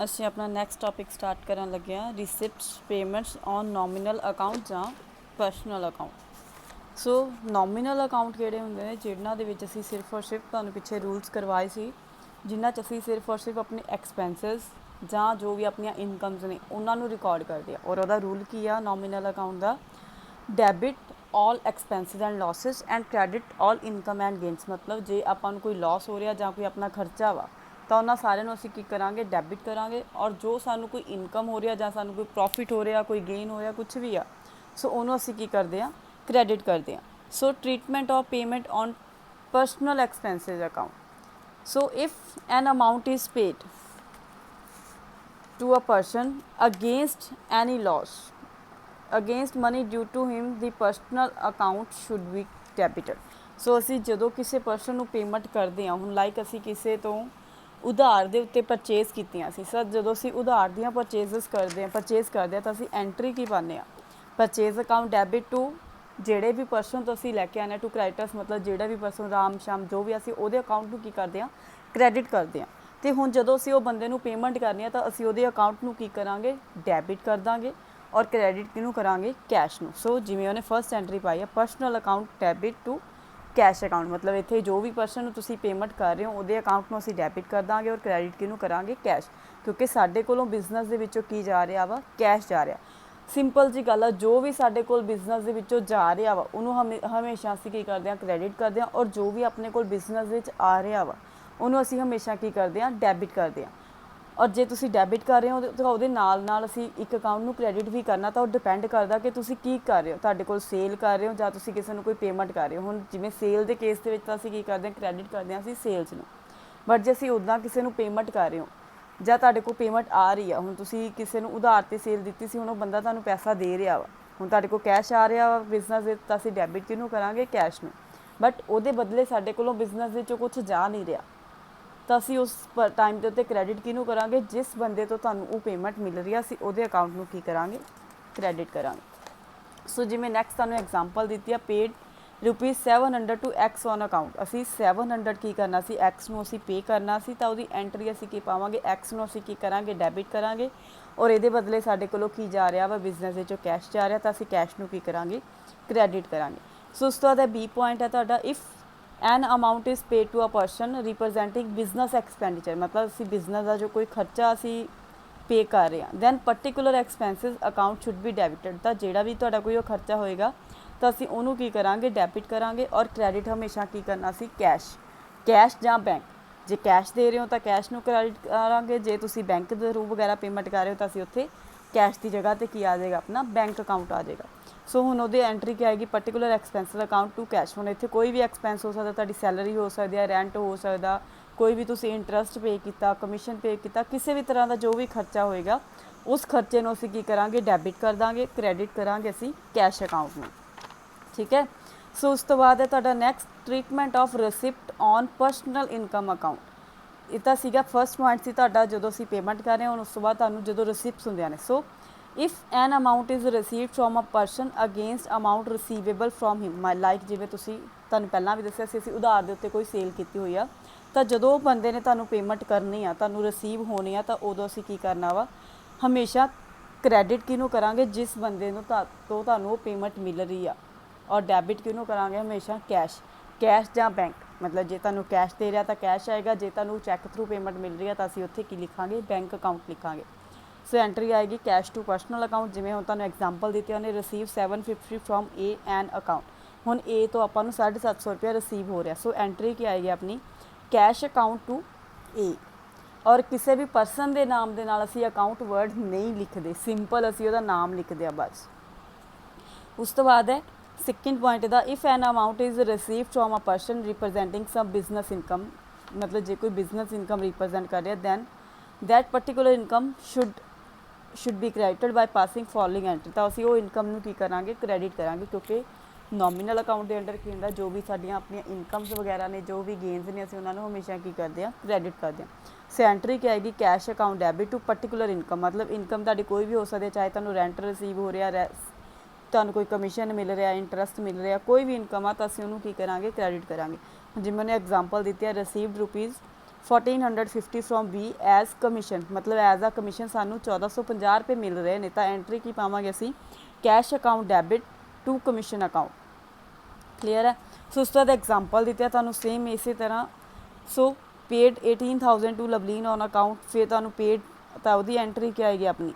ਅਸੀਂ ਆਪਣਾ next topic start ਕਰਨ ਲੱਗੇ ਹਾਂ ਰਿਸਿਪਟਸ ਪੇਮੈਂਟਸ ਔਨ ਨੋਮੀਨਲ ਅਕਾਊਂਟ ਜਾਂ ਪਰਸਨਲ ਅਕਾਊਂਟ। ਸੋ ਨੋਮੀਨਲ ਅਕਾਊਂਟ ਕਿਹੜੇ ਹੁੰਦੇ ਨੇ ਜਿਨ੍ਹਾਂ ਦੇ ਵਿੱਚ ਅਸੀਂ ਸਿਰਫ ਔਰ ਸਿਰਫ ਤੁਹਾਨੂੰ ਪਿੱਛੇ ਰੂਲਸ ਕਰਵਾਏ ਸੀ, ਜਿਨ੍ਹਾਂ 'ਚ ਅਸੀਂ ਸਿਰਫ ਔਰ ਸਿਰਫ ਆਪਣੇ ਐਕਸਪੈਂਸਿਸ ਜਾਂ ਜੋ ਵੀ ਆਪਣੀਆਂ ਇਨਕਮਸ ਨੇ ਉਹਨਾਂ ਨੂੰ ਰਿਕਾਰਡ ਕਰਦੇ ਆ। ਔਰ ਉਹਦਾ ਰੂਲ ਕੀ ਆ ਨੋਮੀਨਲ ਅਕਾਊਂਟ ਦਾ? Debit all expenses and losses and credit all income and gains. ਮਤਲਬ ਜੇ ਆਪਾਂ ਨੂੰ ਕੋਈ ਲਾਸ ਹੋ ਰਿਹਾ ਜਾਂ ਕੋਈ ਆਪਣਾ ਖਰਚਾ ਵਾ ਤਾਂ ਉਹਨਾਂ ਸਾਰਿਆਂ ਨੂੰ ਅਸੀਂ ਕੀ ਕਰਾਂਗੇ? ਡੈਬਿਟ ਕਰਾਂਗੇ। ਔਰ ਜੋ ਸਾਨੂੰ ਕੋਈ ਇਨਕਮ ਹੋ ਰਿਹਾ ਜਾਂ ਸਾਨੂੰ ਕੋਈ ਪ੍ਰੋਫਿਟ ਹੋ ਰਿਹਾ, ਕੋਈ ਗੇਨ ਹੋ ਰਿਹਾ, ਕੁਛ ਵੀ ਆ, ਸੋ ਉਹਨੂੰ ਅਸੀਂ ਕੀ ਕਰਦੇ ਹਾਂ? ਕ੍ਰੈਡਿਟ ਕਰਦੇ ਹਾਂ। So treatment of payment on personal expenses account. So if an amount is paid to a person against any loss, against money due to him, the personal account should be debited. ਸੋ ਅਸੀਂ ਜਦੋਂ ਕਿਸੇ person ਨੂੰ payment ਕਰਦੇ ਹਾਂ, ਹੁਣ like ਅਸੀਂ ਕਿਸੇ ਤੋਂ ਉਧਾਰ ਦੇ ਉੱਤੇ ਪਰਚੇਜ਼ ਕੀਤੀਆਂ ਸੀ। ਸਰ ਜਦੋਂ ਅਸੀਂ ਉਧਾਰ ਦੀਆਂ ਪਰਚੇਜ਼ਸ ਕਰਦੇ ਹਾਂ ਤਾਂ ਅਸੀਂ ਐਂਟਰੀ ਕੀ ਪਾਉਂਦੇ ਹਾਂ? ਪਰਚੇਜ਼ ਅਕਾਊਂਟ ਡੈਬਿਟ ਟੂ ਜਿਹੜੇ ਵੀ ਪਰਸਨ ਤੋਂ ਅਸੀਂ ਲੈ ਕੇ ਆਉਂਦੇ ਟੂ ਕ੍ਰੈਡਿਟਰਸ, ਮਤਲਬ ਜਿਹੜਾ ਵੀ ਪਰਸਨ ਰਾਮ ਸ਼ਾਮ ਜੋ ਵੀ ਅਸੀਂ ਉਹਦੇ ਅਕਾਊਂਟ ਨੂੰ ਕੀ ਕਰਦੇ ਹਾਂ? ਕ੍ਰੈਡਿਟ ਕਰਦੇ ਹਾਂ। ਅਤੇ ਹੁਣ ਜਦੋਂ ਅਸੀਂ ਉਹ ਬੰਦੇ ਨੂੰ ਪੇਮੈਂਟ ਕਰਨੀ ਆ ਤਾਂ ਅਸੀਂ ਉਹਦੇ ਅਕਾਊਂਟ ਨੂੰ ਕੀ ਕਰਾਂਗੇ? ਡੈਬਿਟ ਕਰ ਦਾਂਗੇ। ਔਰ ਕ੍ਰੈਡਿਟ ਕਿਹਨੂੰ ਕਰਾਂਗੇ? ਕੈਸ਼ ਨੂੰ। ਸੋ ਜਿਵੇਂ ਉਹਨੇ ਫਸਟ ਐਂਟਰੀ ਪਾਈ ਹੈ personal account debit to cash account, ਮਤਲਬ ਇੱਥੇ ਜੋ ਵੀ ਪਰਸਨ ਨੂੰ ਤੁਸੀਂ ਪੇਮੈਂਟ ਕਰ ਰਹੇ ਹੋ ਉਹਦੇ ਅਕਾਊਂਟ ਨੂੰ ਅਸੀਂ ਡੈਬਿਟ ਕਰ ਦਾਂਗੇ ਔਰ ਕ੍ਰੈਡਿਟ ਕਿਹਨੂੰ ਕਰਾਂਗੇ? ਕੈਸ਼। ਕਿਉਂਕਿ ਸਾਡੇ ਕੋਲੋਂ ਬਿਜ਼ਨਸ ਦੇ ਵਿੱਚੋਂ ਕੀ ਜਾ ਰਿਹਾ ਵਾ? ਕੈਸ਼ ਜਾ ਰਿਹਾ। ਸਿੰਪਲ ਜੀ ਗੱਲ ਆ, ਜੋ ਵੀ ਸਾਡੇ ਕੋਲ ਬਿਜ਼ਨਸ ਦੇ ਵਿੱਚੋਂ ਜਾ ਰਿਹਾ ਵਾ ਉਹਨੂੰ ਹਮੇਸ਼ਾ ਅਸੀਂ ਕੀ ਕਰਦੇ ਹਾਂ? ਕ੍ਰੈਡਿਟ ਕਰਦੇ ਹਾਂ। ਔਰ ਜੋ ਵੀ ਆਪਣੇ ਕੋਲ ਬਿਜ਼ਨਸ ਵਿੱਚ ਆ ਰਿਹਾ ਵਾ ਉਹਨੂੰ ਅਸੀਂ ਹਮੇਸ਼ਾ ਕੀ ਕਰਦੇ ਹਾਂ? ਡੈਬਿਟ ਕਰਦੇ ਹਾਂ। ਔਰ ਜੇ ਤੁਸੀਂ ਡੈਬਿਟ ਕਰ ਰਹੇ ਹੋ ਤਾਂ ਉਹਦੇ ਨਾਲ ਨਾਲ ਅਸੀਂ ਇੱਕ ਅਕਾਊਂਟ ਨੂੰ ਕ੍ਰੈਡਿਟ ਵੀ ਕਰਨਾ, ਤਾਂ ਉਹ ਡਿਪੈਂਡ ਕਰਦਾ ਕਿ ਤੁਸੀਂ ਕੀ ਕਰ ਰਹੇ ਹੋ। ਤੁਹਾਡੇ ਕੋਲ ਸੇਲ ਕਰ ਰਹੇ ਹੋ ਜਾਂ ਤੁਸੀਂ ਕਿਸੇ ਨੂੰ ਕੋਈ ਪੇਮੈਂਟ ਕਰ ਰਹੇ ਹੋ। ਹੁਣ ਜਿਵੇਂ ਸੇਲ ਦੇ ਕੇਸ ਦੇ ਵਿੱਚ ਤਾਂ ਅਸੀਂ ਕੀ ਕਰਦੇ ਹਾਂ? ਕ੍ਰੈਡਿਟ ਕਰਦੇ ਹਾਂ ਅਸੀਂ ਸੇਲਸ ਨੂੰ। ਬਟ ਜੇ ਅਸੀਂ ਉੱਦਾਂ ਕਿਸੇ ਨੂੰ ਪੇਮੈਂਟ ਕਰ ਰਹੇ ਹੋ ਜਾਂ ਤੁਹਾਡੇ ਕੋਲ ਪੇਮੈਂਟ ਆ ਰਹੀ ਆ, ਹੁਣ ਤੁਸੀਂ ਕਿਸੇ ਨੂੰ ਉਧਾਰ 'ਤੇ ਸੇਲ ਦਿੱਤੀ ਸੀ, ਹੁਣ ਉਹ ਬੰਦਾ ਤੁਹਾਨੂੰ ਪੈਸਾ ਦੇ ਰਿਹਾ ਵਾ, ਹੁਣ ਤੁਹਾਡੇ ਕੋਲ ਕੈਸ਼ ਆ ਰਿਹਾ ਵਾ ਬਿਜ਼ਨਸ ਦੇ, ਤਾਂ ਅਸੀਂ ਡੈਬਿਟ ਕਿਹਨੂੰ ਕਰਾਂਗੇ? ਕੈਸ਼ ਨੂੰ। ਬਟ ਉਹਦੇ ਬਦਲੇ ਸਾਡੇ ਕੋਲੋਂ ਬਿਜ਼ਨਸ ਦੇ ਵਿੱਚੋਂ ਕੁਛ ਜਾ ਨਹੀਂ ਰਿਹਾ ਤਾਂ ਅਸੀਂ ਉਸ ਟਾਈਮ ਦੇ ਉੱਤੇ ਕ੍ਰੈਡਿਟ ਕਿਹਨੂੰ ਕਰਾਂਗੇ? ਜਿਸ ਬੰਦੇ ਤੋਂ ਤੁਹਾਨੂੰ ਉਹ ਪੇਮੈਂਟ ਮਿਲ ਰਹੀ ਆ ਅਸੀਂ ਉਹਦੇ ਅਕਾਊਂਟ ਨੂੰ ਕੀ ਕਰਾਂਗੇ? ਕ੍ਰੈਡਿਟ ਕਰਾਂਗੇ। ਸੋ ਜਿਵੇਂ ਨੈਕਸਟ ਤੁਹਾਨੂੰ ਐਗਜ਼ਾਮਪਲ ਦਿੱਤੀ ਆ, paid ₹700 to X on account. ਅਸੀਂ 700 ਕੀ ਕਰਨਾ ਸੀ? ਐਕਸ ਨੂੰ ਅਸੀਂ ਪੇ ਕਰਨਾ ਸੀ, ਤਾਂ ਉਹਦੀ ਐਂਟਰੀ ਅਸੀਂ ਕੀ ਪਾਵਾਂਗੇ? ਐਕਸ ਨੂੰ ਅਸੀਂ ਕੀ ਕਰਾਂਗੇ? ਡੈਬਿਟ ਕਰਾਂਗੇ। ਔਰ ਇਹਦੇ ਬਦਲੇ ਸਾਡੇ ਕੋਲੋਂ ਕੀ ਜਾ ਰਿਹਾ ਵਾ? ਬਿਜ਼ਨਸ ਵਿੱਚੋਂ ਕੈਸ਼ ਜਾ ਰਿਹਾ, ਤਾਂ ਅਸੀਂ ਕੈਸ਼ ਨੂੰ ਕੀ ਕਰਾਂਗੇ? ਕ੍ਰੈਡਿਟ ਕਰਾਂਗੇ। ਸੋ ਉਸ ਤੋਂ ਬਾਅਦ ਬੀ ਪੁਆਇੰਟ ਹੈ ਤੁਹਾਡਾ, if an amount is paid to a person representing business expenditure, ਮਤਲਬ ਅਸੀਂ ਬਿਜ਼ਨਸ ਦਾ ਜੋ ਕੋਈ ਖਰਚਾ ਅਸੀਂ ਪੇ ਕਰ ਰਹੇ ਹਾਂ, then particular expenses account should be debited. ਤਾਂ ਜਿਹੜਾ ਵੀ ਤੁਹਾਡਾ ਕੋਈ ਉਹ ਖਰਚਾ ਹੋਏਗਾ ਤਾਂ ਅਸੀਂ ਉਹਨੂੰ ਕੀ ਕਰਾਂਗੇ? ਡੈਬਿਟ ਕਰਾਂਗੇ। ਔਰ ਕ੍ਰੈਡਿਟ ਹਮੇਸ਼ਾ ਕੀ ਕਰਨਾ ਸੀ? ਕੈਸ਼ ਜਾਂ ਬੈਂਕ। ਜੇ ਕੈਸ਼ ਦੇ ਰਹੇ ਹੋ ਤਾਂ ਕੈਸ਼ ਨੂੰ ਕ੍ਰੈਡਿਟ ਕਰਾਂਗੇ, ਜੇ ਤੁਸੀਂ ਬੈਂਕ ਦੇ ਥਰੂ ਵਗੈਰਾ ਪੇਮੈਂਟ ਕਰ ਰਹੇ ਹੋ ਤਾਂ ਅਸੀਂ ਉੱਥੇ ਕੈਸ਼ ਦੀ ਜਗ੍ਹਾ 'ਤੇ ਕੀ ਆ ਜਾਏਗਾ? ਆਪਣਾ ਬੈਂਕ ਅਕਾਊਂਟ ਆ ਜਾਏਗਾ। ਸੋ ਹੁਣ ਉਹਦੀ ਐਂਟਰੀ ਕੀ ਆਏਗੀ? Particular expenses account to cash. ਹੁਣ ਇੱਥੇ ਕੋਈ ਵੀ ਐਕਸਪੈਂਸ ਹੋ ਸਕਦਾ, ਤੁਹਾਡੀ ਸੈਲਰੀ ਹੋ ਸਕਦੀ ਹੈ, ਰੈਂਟ ਹੋ ਸਕਦਾ, ਕੋਈ ਵੀ ਤੁਸੀਂ ਇੰਟਰਸਟ ਪੇ ਕੀਤਾ, ਕਮਿਸ਼ਨ ਪੇ ਕੀਤਾ, ਕਿਸੇ ਵੀ ਤਰ੍ਹਾਂ ਦਾ ਜੋ ਵੀ ਖਰਚਾ ਹੋਏਗਾ ਉਸ ਖਰਚੇ ਨੂੰ ਅਸੀਂ ਕੀ ਕਰਾਂਗੇ? ਡੈਬਿਟ ਕਰ ਦਾਂਗੇ, ਕ੍ਰੈਡਿਟ ਕਰਾਂਗੇ ਅਸੀਂ ਕੈਸ਼ ਅਕਾਊਂਟ ਨੂੰ। ਠੀਕ ਹੈ। ਸੋ ਉਸ ਤੋਂ ਬਾਅਦ ਹੈ ਤੁਹਾਡਾ next, treatment of receipt on personal income account. ਇਹ ਤਾਂ ਸੀਗਾ ਫਸਟ ਪੁਆਇੰਟ ਸੀ ਤੁਹਾਡਾ ਜਦੋਂ ਅਸੀਂ ਪੇਮੈਂਟ ਕਰ ਰਹੇ ਹਾਂ। ਹੁਣ ਉਸ ਤੋਂ ਬਾਅਦ ਤੁਹਾਨੂੰ ਜਦੋਂ ਰਿਸਿਪਟਸ ਹੁੰਦੀਆਂ ਨੇ, so if an amount is received from a person against amount receivable from him, like ਜਿਵੇਂ ਤੁਸੀਂ ਤੁਹਾਨੂੰ ਪਹਿਲਾਂ ਵੀ ਦੱਸਿਆ ਸੀ ਅਸੀਂ ਉਧਾਰ ਦੇ ਉੱਤੇ ਕੋਈ ਸੇਲ ਕੀਤੀ ਹੋਈ ਆ, ਤਾਂ ਜਦੋਂ ਉਹ ਬੰਦੇ ਨੇ ਤੁਹਾਨੂੰ ਪੇਮੈਂਟ ਕਰਨੀ ਆ, ਤੁਹਾਨੂੰ ਰਿਸੀਵ ਹੋਣੀ ਆ, ਤਾਂ ਉਦੋਂ ਅਸੀਂ ਕੀ ਕਰਨਾ ਵਾ? ਹਮੇਸ਼ਾ ਕ੍ਰੈਡਿਟ ਕਿਹਨੂੰ ਕਰਾਂਗੇ? ਜਿਸ ਬੰਦੇ ਨੂੰ ਤੋਂ ਤੁਹਾਨੂੰ ਉਹ ਪੇਮੈਂਟ ਮਿਲ ਰਹੀ ਆ। ਔਰ ਡੈਬਿਟ ਕਿਹਨੂੰ ਕਰਾਂਗੇ? ਹਮੇਸ਼ਾ ਕੈਸ਼ ਜਾਂ ਬੈਂਕ। ਮਤਲਬ ਜੇ ਤੁਹਾਨੂੰ ਕੈਸ਼ ਦੇ ਰਿਹਾ ਤਾਂ ਕੈਸ਼ ਆਏਗਾ, ਜੇ ਤੁਹਾਨੂੰ ਚੈੱਕ ਥਰੂ ਪੇਮੈਂਟ ਮਿਲ ਰਹੀ ਆ ਤਾਂ ਅਸੀਂ ਉੱਥੇ ਕੀ ਲਿਖਾਂਗੇ? ਬੈਂਕ ਅਕਾਊਂਟ ਲਿਖਾਂਗੇ। ਸੋ ਐਂਟਰੀ ਆਏਗੀ ਕੈਸ਼ ਟੂ ਪਰਸਨਲ ਅਕਾਊਂਟ। ਜਿਵੇਂ ਹੁਣ ਤੁਹਾਨੂੰ ਐਗਜ਼ਾਮਪਲ ਦਿੱਤੀ, ਉਹਨੇ receive 750 from A N account. ਹੁਣ ਏ ਤੋਂ ਆਪਾਂ ਨੂੰ 750 ਰੁਪਇਆ ਰਿਸੀਵ ਹੋ ਰਿਹਾ, ਸੋ ਐਂਟਰੀ ਕੀ ਆਏਗੀ ਆਪਣੀ? Cash account to A. ਔਰ ਕਿਸੇ ਵੀ ਪਰਸਨ ਦੇ ਨਾਮ ਦੇ ਨਾਲ ਅਸੀਂ ਅਕਾਊਂਟ ਵਰਡ ਨਹੀਂ ਲਿਖਦੇ, ਸਿੰਪਲ ਅਸੀਂ ਉਹਦਾ ਨਾਮ ਲਿਖਦੇ ਆ ਬਸ। ਉਸ ਤੋਂ ਬਾਅਦ ਹੈ ਸੈਕਿੰਡ ਪੁਆਇੰਟ ਦਾ, if an amount is receive from a person representing some business income, ਮਤਲਬ ਜੇ ਕੋਈ ਬਿਜ਼ਨਸ ਇਨਕਮ ਰਿਪਰਜੈਂਟ ਕਰ ਰਿਹਾ, then that particular income should be credited by passing following entry. ਤਾਂ ਅਸੀਂ ਉਹ ਇਨਕਮ ਨੂੰ ਕੀ ਕਰਾਂਗੇ? ਕ੍ਰੈਡਿਟ ਕਰਾਂਗੇ। ਕਿਉਂਕਿ ਨੋਮੀਨਲ ਅਕਾਊਂਟ ਦੇ ਅੰਡਰ ਕੀ ਹੁੰਦਾ? ਜੋ ਵੀ ਸਾਡੀਆਂ ਆਪਣੀਆਂ ਇਨਕਮਸ ਵਗੈਰਾ ਨੇ, ਜੋ ਵੀ ਗੇਨਸ ਨੇ, ਅਸੀਂ ਉਹਨਾਂ ਨੂੰ ਹਮੇਸ਼ਾ ਕੀ ਕਰਦੇ ਹਾਂ? ਕ੍ਰੈਡਿਟ ਕਰਦੇ ਹਾਂ। ਸੋ ਐਂਟਰੀ ਕੀ ਆਏਗੀ? Cash account debit to particular income. ਮਤਲਬ ਇਨਕਮ ਤੁਹਾਡੀ ਕੋਈ ਵੀ ਹੋ ਸਕਦੀ ਹੈ, ਚਾਹੇ ਤੁਹਾਨੂੰ ਰੈਂਟ ਰਿਸੀਵ ਹੋ ਰਿਹਾ, ਤੁਹਾਨੂੰ ਕੋਈ ਕਮਿਸ਼ਨ ਮਿਲ ਰਿਹਾ, ਇੰਟਰਸਟ ਮਿਲ ਰਿਹਾ, ਕੋਈ ਵੀ ਇਨਕਮ ਆ ਤਾਂ ਅਸੀਂ ਉਹਨੂੰ ਕੀ ਕਰਾਂਗੇ? ਕ੍ਰੈਡਿਟ ਕਰਾਂਗੇ। ਜਿਵੇਂ ਉਹਨੇ ਐਗਜ਼ਾਮਪਲ ਦਿੱਤੀ ਹੈ, received 1450 from B as commission, मतलब एज अ कमीशन सानू 1450 रुपये मिल रहे हैं, तो एंट्री की पावांगे असी cash account debit to commission account. Clear है। सो उस बाद एग्जाम्पल दिते तुहानू सेम इसी तरह। So paid 18,000 to Loveleen on account, फिर तुहानू पेड तो वही एंट्री क्या आएगी अपनी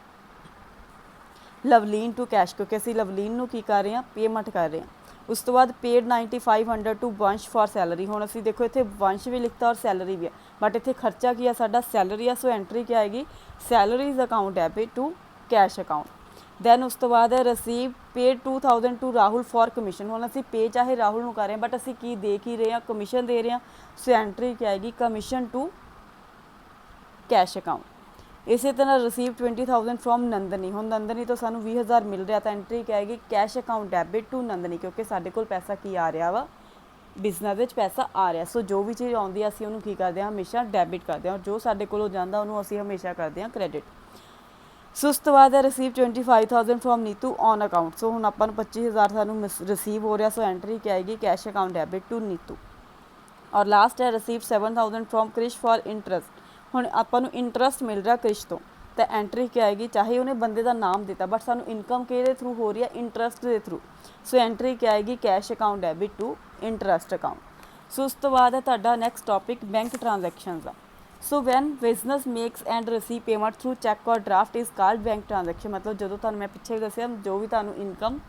लवलीन टू कैश, क्योंकि असी लवलीन नू की कर रहे हैं पेमेंट कर रहे हैं। उस तो बाद पेड 9500 टू वंश फॉर सैलरी। हुण असी देखो इत्थे वंश भी लिखता और सैलरी भी है, बट इत्थे खर्चा की है साडा सैलरी है। सो एंट्री क्या आएगी salaries account debit to cash account. Then उस तो बाद receive paid 2000 to Rahul for commission. हुण असी पे चाहे राहुल नू कर रहे हैं, बट असी की दे की रहे हैं कमीशन दे रहे हैं। सो एंट्री क्या आएगी कमीशन टू कैश अकाउंट। इसी तरह रिसीव 20,000 फ्रॉम नंदनी। हम नंदनी तो सानू 20,000 मिल रहा, तो एंट्री क्या आएगी cash account debit to Nandini, क्योंकि साढ़े कोल पैसा की आ रहा वा बिजनेस पैसा आ रहा। सो जो भी चीज़ आती है असी उन्होंने की करते हैं हमेशा डेबिट करते हैं, और जो साढ़े कोलों जाता उन्होंने असी हमेशा करते हैं क्रेडिट। सो उस तो बाद है receive 25,000 from Neetu on account. So हम अपन 25,000 सानू रिसीव हो रहा। सो एंट्री क्या आएगी cash account debit to Neetu. और लास्ट है receive 7,000 from Krish for interest. हुण आपां नूं इंटरस्ट मिल रहा क्रिश तो एंट्री क्या आएगी, चाहे उन्हें बंदे का नाम दिता बट सानू इनकम के थ्रू हो रही है इंटरस्ट के थ्रू। सो एंट्री क्या आएगी cash account debit to interest account. So उस तो बाद है तुहाडा नैक्सट टॉपिक बैंक ट्रांजैक्शनस का। So when business makes and receive payment through cheque और draft is called bank transaction. मतलब जो तुहानूं मैं पिछे दस्सिया जो भी तुहानूं इनकम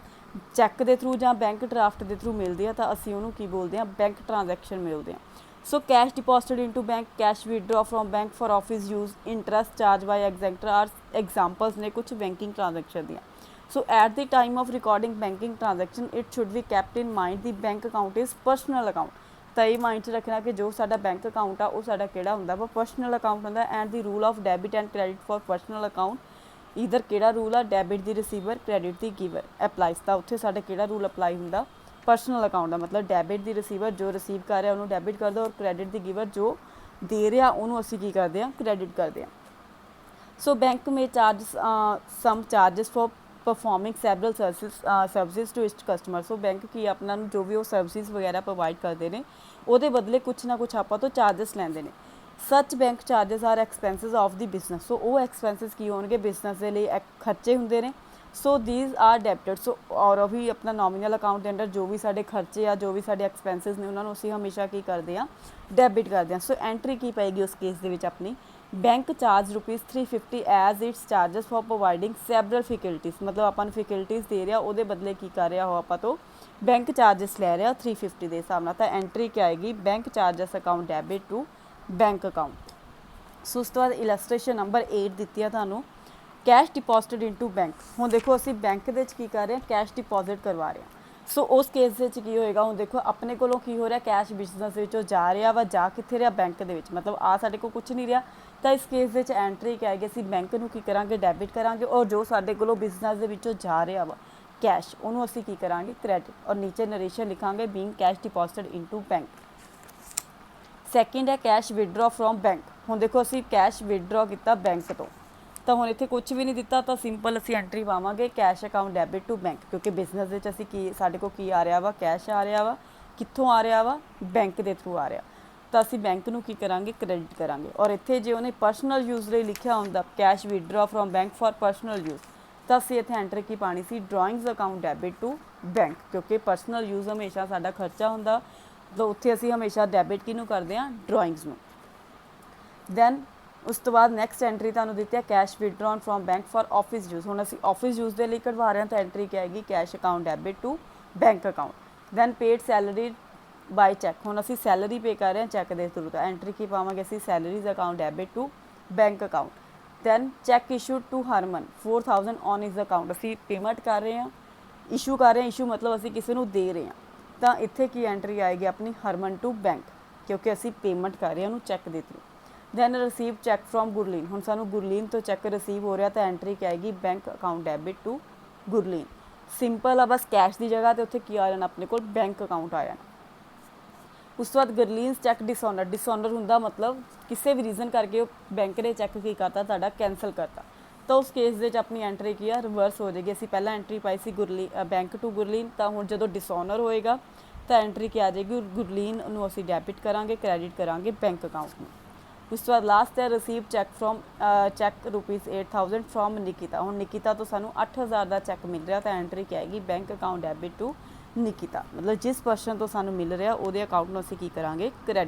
चैक के थ्रू या बैंक ड्राफ्ट के थ्रू मिलती है तो असी उन्होंने की बोलते हैं बैंक ट्रांजैक्शन मिलते हैं। So cash deposited into bank, cash withdraw from bank for office use, interest charge by etcetera are examples ने कुछ बैंकिंग ट्रांजैक्शन दियाँ। So at the time of recording banking transaction it should be kept in mind the bank account is personal account. तो ये mind च रखना कि जो साडा बैंक अकाउंट आ वो साडा किहड़ा हुंदा वा पर्सनल अकाउंट हुंदा। And the rule of debit and credit for personal account इधर किहड़ा रूल आ debit the receiver credit the giver applies. तो उत्थे साडा किहड़ा रूल अप्लाई हुंदा पर्सनल अकाउंट का, मतलब डेबिट दी रिसीवर जो रिसीव कर रहा उन्होंने डेबिट कर दो, और क्रेडिट दी गिवर जो दे रहा उन्होंने असी की करते हैं क्रेडिट करते हैं। So bank may charge some charges for performing several service to इस्ट कस्टमर। सो बैंक की अपना जो भी वो सर्विस वगैरह प्रोवाइड करते हैं वो बदले कुछ ना कुछ आप तो चार्जिस लेंदे ने। Such bank charges are expenses of the business. So वो एक्सपेंसिज की होंगे बिजनेस के लिए खर्चे होंगे ने। So these are debited. So और अभी अपना नॉमिनल अकाउंट के अंडर जो भी साढ़े खर्चे आ जो भी साढ़े एक्सपेंसिज ने उन्होंने असी हमेशा की करते हैं डेबिट करते हैं। सो एंट्री की पाएगी उस केस के अपनी bank charge ₹350 as its charges for providing several facilities. मतलब अपन फैकल्टीज दे रहा वो बदले की कर रहा हो आप तो बैंक चार्जिस लै रहा 350 के हिसाब से। तो एंट्री क्या आएगी bank charges account debit to bank account. So उस तो बाद इलस्ट्रेशन नंबर 8 दी है तुहानूं कैश डिपॉजिटेड इनटू बैंक। हुण देखो असी बैंक के की कर रहे हैं कैश डिपॉजिट करवा रहे हैं। सो उस केस की होएगा हुण देखो अपने कोलों की हो रहा कैश बिजनेस विचों जा रहा वा जा कित्थे रहा बैंक के विच, मतलब आ साडे कोल कुछ नहीं रहा। तो इस केस एंट्री क्या आएगी असी बैंक नूं की करांगे डेबिट करांगे, और जो साडे कोलों बिजनेस दे विचों जा रहा वा कैश उन्होंने असी की करांगे क्रेडिट, और नीचे नरेशन लिखांगे being cash deposited into bank. Second है कैश विड्रॉ फ्रॉम बैंक। हुण देखो असी कैश विड्रॉ किया बैंक तो हुण इत्थे कुछ भी नहीं दिता तो सिंपल असी एंट्री पावांगे cash account debit to bank, क्योंकि बिजनेस विच असी की साडे कोल की आ रहा वा कैश आ रहा वा कित्थों आ रहा वा बैंक के थ्रू आ रहा। तो असी बैंक नूं की करांगे क्रेडिट करांगे। और इत्थे जे उन्हें पर्सनल यूज़ लई लिखिया हुंदा cash withdraw from bank for personal use, तो असी इत्थे एंट्री की पानी सी drawings account debit to bank, क्योंकि पर्सनल यूज़ हमेशा साडा खर्चा हुंदा तो उत्थे असी हमेशा डेबिट किनूं करदे हां ड्राइंग्स नूं। दैन उस तो बाद नैक्सट एंट्री तुहानूं दित्ती है cash withdrawn from bank for office use. हुण असी ऑफिस यूज़ के लिए कढवा रहे हैं तो एंट्री क्या आएगी cash account debit to bank account. Then paid salary by cheque. हुण असी सैलरी पे कर रहे हैं चैक के थ्रू, तो एंट्री की पावांगे असी salaries account debit to bank account. Then cheque issue to Harman 4,000 on his account. असी पेमेंट कर रहे हैं इशू कर रहे हैं, इशू मतलब असी किसी को दे रहे हैं, तो इत्थे की एंट्री आएगी अपनी हरमन टू बैंक, क्योंकि असी पेमेंट कर रहे हैं उन्होंने चैक के through. Then receive cheque from Gurleen. हुण सानू गुरलीन तो चैक रिसीव हो रहा तो एंट्री क्या आएगी bank account debit to Gurleen. Simple आ बस कैश की जगह तो उत्थे की आ जाना अपने को बैंक अकाउंट आ जाना। उस तो बाद गुरलीन चैक डिसऑनर। डिसऑनर हुंदा मतलब किसी भी रीजन करके बैंक ने चैक की करता तुहाडा कैंसल करता, तो उस केस दे अपनी एंट्री की है रिवर्स हो जाएगी। असी पहला एंट्री पाई सी बैंक टू गुरलीन, तो हुण जदों डिसऑनर होएगा तो एंट्री क्या आ जाएगी गुरलीन नूं असी डेबिट करांगे क्रेडिट करांगे बैंक अकाउंट में। ਉਸ ਤੋਂ ਬਾਅਦ ਲਾਸਟ ਹੈ receive check from check ₹8000 from Nikita. ਹੁਣ ਨਿਕਿਤਾ ਤੋਂ ਸਾਨੂੰ 8000 ਦਾ ਚੈੱਕ ਮਿਲ ਰਿਹਾ ਤਾਂ ਐਂਟਰੀ ਕੀ ਆਏਗੀ, bank account debit to Nikita. ਮਤਲਬ ਜਿਸ ਪਰਸਨ ਤੋਂ ਸਾਨੂੰ ਮਿਲ ਰਿਹਾ ਉਹਦੇ ਅਕਾਊਂਟ ਨੂੰ ਅਸੀਂ ਕੀ ਕਰਾਂਗੇ, ਕ੍ਰੈਡਿਟ